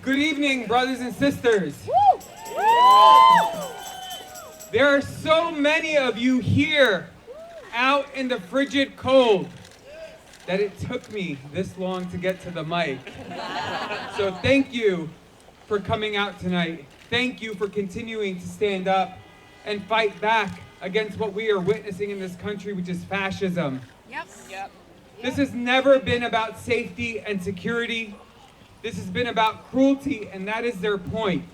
Good evening, brothers and sisters. There are so many of you here out in the frigid cold that it took me this long to get to the mic. So thank you for coming out tonight. Thank you for continuing to stand up and fight back against what we are witnessing in this country, which is fascism. Yep. This has never been about safety and security. This has been about cruelty, and that is their point.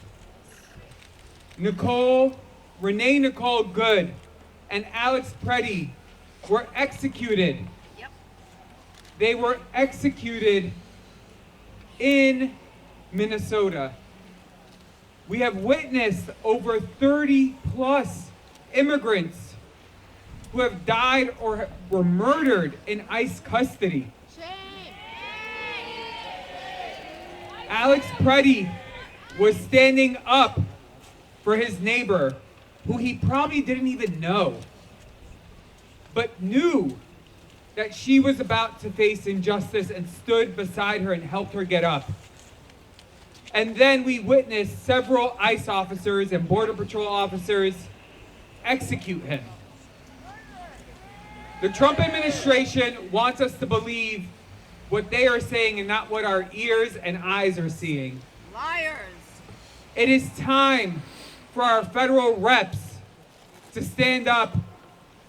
Renee Nicole Good and Alex Pretti were executed. Yep. They were executed in Minnesota. We have witnessed over 30 plus immigrants who have died or were murdered in ICE custody. Alex Pretti was standing up for his neighbor, who he probably didn't even know, but knew that she was about to face injustice and stood beside her and helped her get up. And then we witnessed several ICE officers and Border Patrol officers execute him. The Trump administration wants us to believe what they are saying and not what our ears and eyes are seeing. Liars. It is time for our federal reps to stand up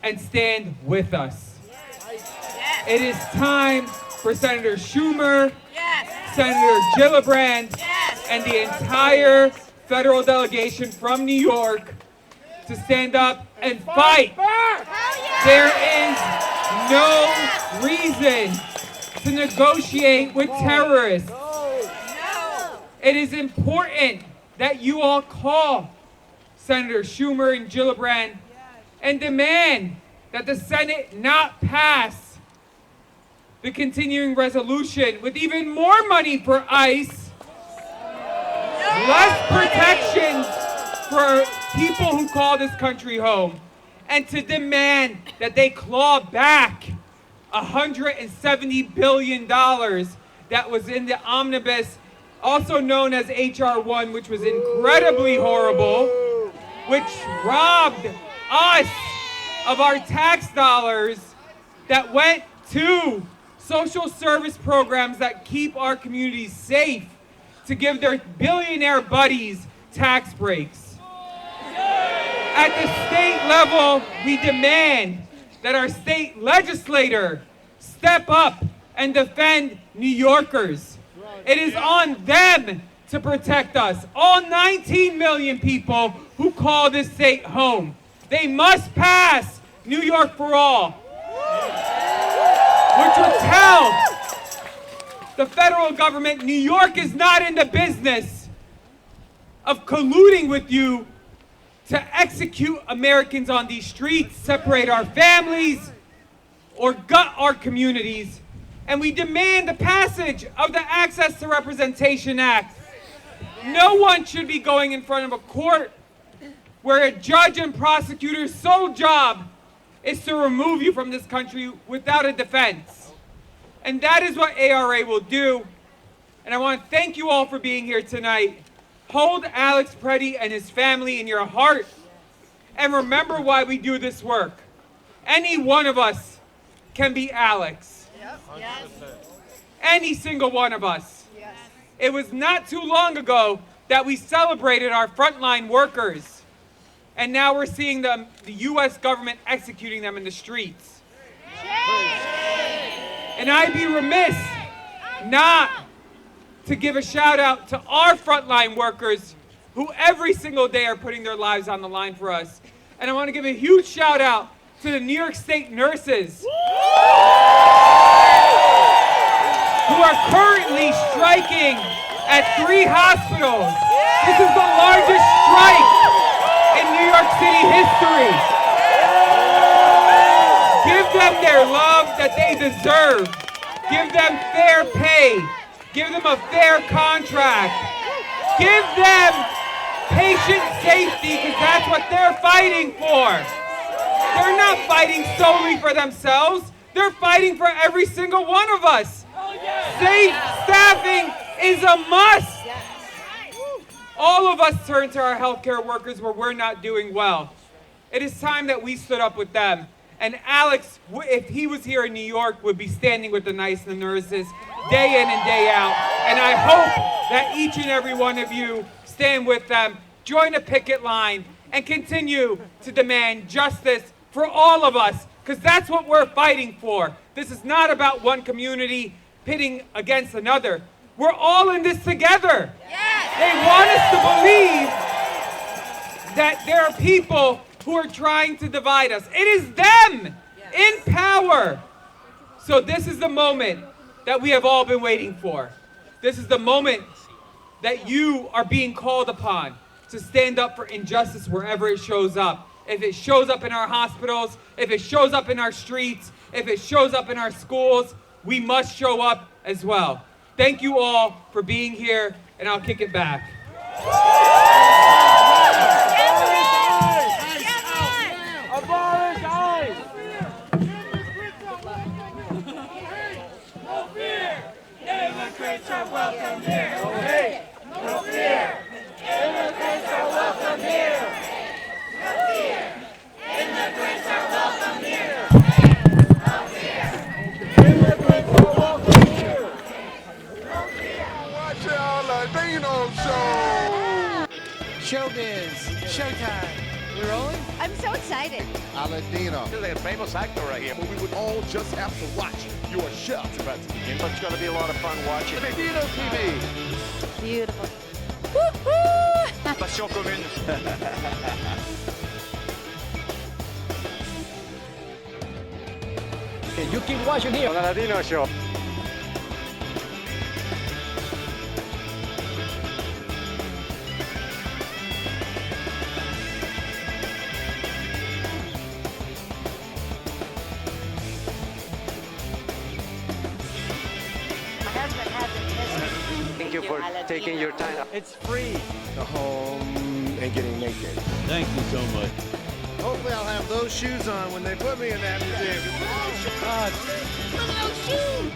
and stand with us. Yes. It is time for Senator Schumer, Yes. Senator Gillibrand, Yes. and the entire federal delegation from New York to stand up and fight. There is no reason to negotiate with terrorists. No. It is important that you all call Senator Schumer and Gillibrand and demand that the Senate not pass the continuing resolution with even more money for ICE, less protections for people who call this country home, and to demand that they claw back $170 billion that was in the omnibus, also known as H.R. 1, which was incredibly horrible, which robbed us of our tax dollars that went to social service programs that keep our communities safe, to give their billionaire buddies tax breaks. At the state level, we demand that our state legislator step up and defend New Yorkers. It is on them to protect us, all 19 million people who call this state home. They must pass New York for All, which would tell the federal government New York is not in the business of colluding with you to execute Americans on these streets, separate our families, or gut our communities. And we demand the passage of the Access to Representation Act. No one should be going in front of a court where a judge and prosecutor's sole job is to remove you from this country without a defense. And that is what ARA will do. And I want to thank you all for being here tonight. Hold Alex Pretti and his family in your heart, and remember why we do this work. Any one of us can be Alex. Yes. Any single one of us. Yes. It was not too long ago that we celebrated our frontline workers, and now we're seeing the U.S. government executing them in the streets. And I'd be remiss not to give a shout out to our frontline workers who every single day are putting their lives on the line for us. And I want to give a huge shout out to the New York State nurses who are currently striking at 3 hospitals. This is the largest strike in New York City history. Give them their love that they deserve. Give them fair pay. Give them a fair contract. Give them patient safety, because that's what they're fighting for. They're not fighting solely for themselves. They're fighting for every single one of us. Safe staffing is a must. All of us turn to our healthcare workers where we're not doing well. It is time that we stood up with them. And Alex, if he was here in New York, would be standing with the NICE and the nurses day in and day out. And I hope that each and every one of you stand with them, join a picket line, and continue to demand justice for all of us, because that's what we're fighting for. This is not about one community pitting against another. We're all in this together. Yes. They want us to believe that there are people who are trying to divide us. It is them in power. So this is the moment that we have all been waiting for. This is the moment that you are being called upon to stand up for injustice wherever it shows up. If it shows up in our hospitals, if it shows up in our streets, if it shows up in our schools, we must show up as well. Thank you all for being here, and I'll kick it back. Abolish ICE! No fear, immigrants are welcome here. No hate, no fear, immigrants are welcome here. No fear, immigrants are welcome here. No fear, immigrants are welcome here. No fear. Watch the Aladino show. Showbiz, showtime. We rolling? I'm so excited. Aladino. This is a famous actor right here. We would all just have to watch your show. It's about to begin, but it's going to be a lot of fun watching. Aladino TV. Beautiful. Passion commune. And you keep watching here. Aladino show. My husband hasn't missed me. Thank you for taking your time. It's free. The home and getting naked. Thank you so much. Hopefully I'll have those shoes on when they put me in that museum. God. Look at those shoes.